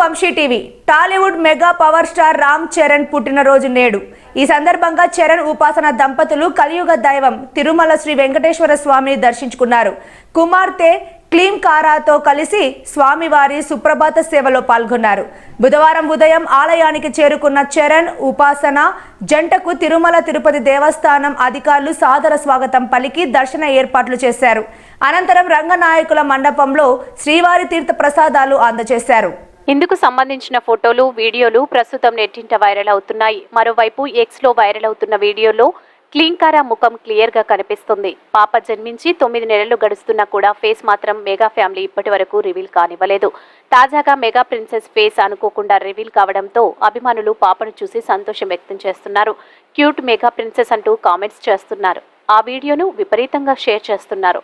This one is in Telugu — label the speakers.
Speaker 1: Vamsi TV. Tollywood mega power star Ram Charan పుట్టినరోజు నేడు. ఈ సందర్భంగా చరణ్ ఉపాసన దంపతులు కలియుగ దైవం తిరుమల శ్రీ వెంకటేశ్వర స్వామిని దర్శించుకున్నారు. కుమార్తె క్లీంకారాతో కలిసి స్వామివారి సుప్రభాత సేవలో పాల్గొన్నారు. బుధవారం ఉదయం ఆలయానికి చేరుకున్న చరణ్ ఉపాసన జంటకు తిరుమల తిరుపతి దేవస్థానం అధికారులు సాదర స్వాగతం పలికి దర్శన ఏర్పాట్లు చేశారు. అనంతరం రంగనాయకుల మండపంలో శ్రీవారి తీర్థ ప్రసాదాలు అందజేశారు.
Speaker 2: ఇందుకు సంబంధించిన ఫోటోలు, వీడియోలు ప్రస్తుతం నెట్టింట వైరల్ అవుతున్నాయి. మరోవైపు ఎక్స్ లో వైరల్ అవుతున్న వీడియోలో క్లీంకారా ముఖం క్లియర్ గా కనిపిస్తుంది. పాప జన్మించి 9 నెలలు గడుస్తున్నా కూడా ఫేస్ మాత్రం మెగా ఫ్యామిలీ ఇప్పటి వరకు రివీల్ కానివ్వలేదు. తాజాగా మెగా ప్రిన్సెస్ ఫేస్ అనుకోకుండా రివీల్ కావడంతో అభిమానులు పాపను చూసి సంతోషం వ్యక్తం చేస్తున్నారు. క్యూట్ మెగా ప్రిన్సెస్ అంటూ కామెంట్స్ చేస్తున్నారు. ఆ వీడియోను విపరీతంగా షేర్ చేస్తున్నారు.